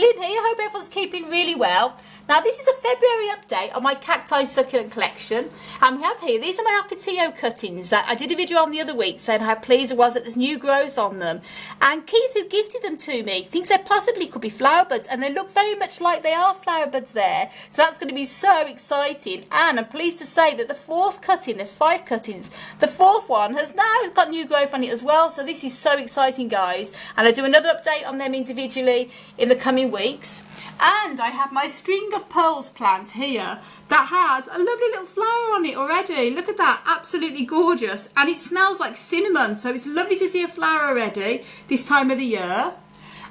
Lynn here. Hope everyone's keeping really well. Now this is a February update on my Cacti Succulent collection, and we have here, these are my Ocotillo cuttings that I did a video on the other week saying how pleased I was that there's new growth on them. And Keith, who gifted them to me, thinks they possibly could be flower buds, and they look very much like they are flower buds there. So that's going to be so exciting. And I'm pleased to say that the fourth cutting, there's 5 cuttings, the fourth one has now got new growth on it as well. So this is so exciting, guys, and I'll do another update on them individually in the coming weeks. And I have my string of pearls plant here that has a lovely little flower on it already. Look at that, absolutely gorgeous, and it smells like cinnamon, so it's lovely to see a flower already this time of the year.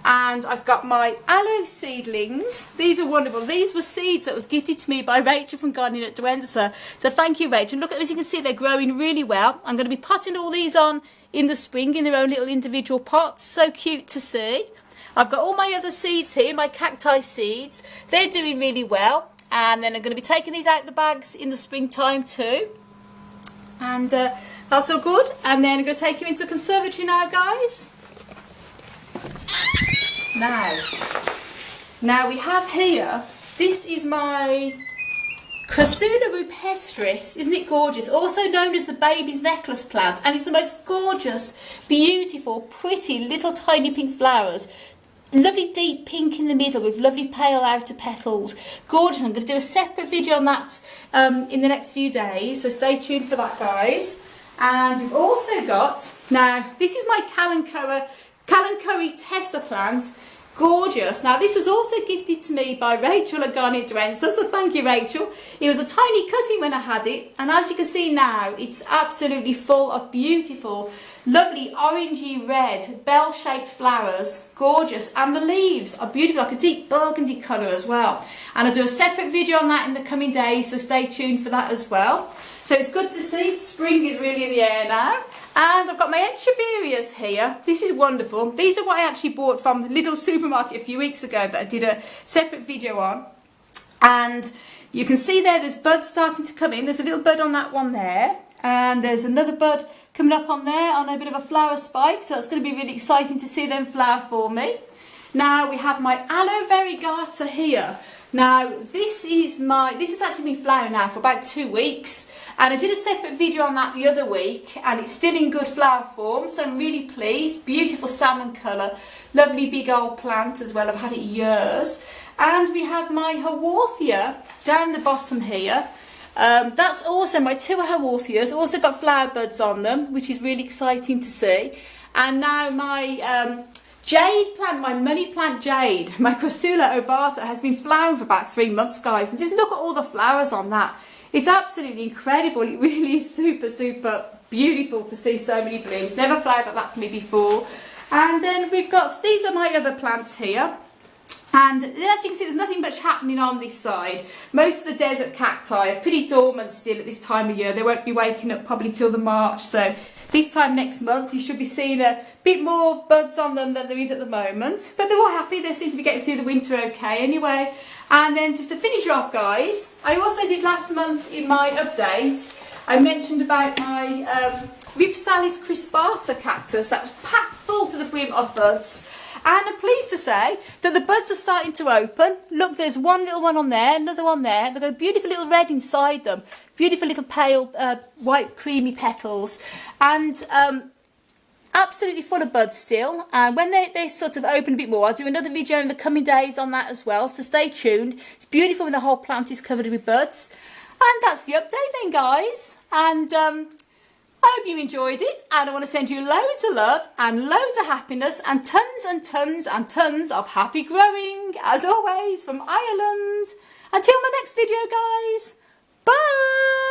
And I've got my aloe seedlings. These are wonderful. These were seeds that was gifted to me by Rachel from Gardening at Douentza. So thank you, Rachel. Look, as you can see, they're growing really well. I'm going to be potting all these on in the spring in their own little individual pots. So cute to see. I've got all my other seeds here, my cacti seeds. They're doing really well. And then I'm going to be taking these out the bags in the springtime too. And that's all good. And then I'm going to take you into the conservatory now, guys. Now we have here, this is my Crassula rupestris. Isn't it gorgeous? Also known as the baby's necklace plant. And it's the most gorgeous, beautiful, pretty little tiny pink flowers. Lovely deep pink in the middle with lovely pale outer petals. Gorgeous. I'm going to do a separate video on that in the next few days, so stay tuned for that, guys. And we've also got, now this is my Kalanchoe Tessa plant. Gorgeous. Now this was also gifted to me by Rachel at Gardening at Douentza, so thank you, Rachel. It was a tiny cutting when I had it, and as you can see now, it's absolutely full of beautiful, lovely orangey red bell-shaped flowers. Gorgeous. And the leaves are beautiful, like a deep burgundy colour as well. And I'll do a separate video on that in the coming days, so stay tuned for that as well. So it's good to see spring is really in the air now. And I've got my Echeverias here. This is wonderful. These are what I actually bought from the little supermarket a few weeks ago that I did a separate video on. And you can see there's buds starting to come in. There's a little bud on that one there. And there's another bud coming up on there on a bit of a flower spike. So that's going to be really exciting to see them flower for me. Now we have my Aloe variegata here. Now this has actually been flowering now for about 2 weeks, and I did a separate video on that the other week, and it's still in good flower form, so I'm really pleased. Beautiful salmon colour, lovely big old plant as well. I've had it years. And we have my Haworthia down the bottom here. That's also my 2 Haworthias, also got flower buds on them, which is really exciting to see. And now my Jade plant, my money plant Jade, my Crassula ovata, has been flowering for about 3 months, guys. And just look at all the flowers on that. It's absolutely incredible. It really is super, super beautiful to see so many blooms. Never flowered like that for me before. And then we've got, these are my other plants here. And as you can see, there's nothing much happening on this side. Most of the desert cacti are pretty dormant still at this time of year. They won't be waking up probably till the March. So this time next month, you should be seeing a bit more buds on them than there is at the moment. But they're all happy. They seem to be getting through the winter okay anyway. And then just to finish off, guys, I also did last month in my update, I mentioned about my Rhipsalis crispata cactus that was packed full to the brim of buds. And I'm pleased to say that the buds are starting to open. Look, there's one little one on there, another one there. They've got a beautiful little red inside them. Beautiful little pale white creamy petals. And absolutely full of buds still. And when they sort of open a bit more, I'll do another video in the coming days on that as well. So stay tuned. It's beautiful when the whole plant is covered with buds. And that's the update then, guys. And I hope you enjoyed it, and I want to send you loads of love and loads of happiness and tons and tons and tons of happy growing, as always, from Ireland. Until my next video, guys. Bye!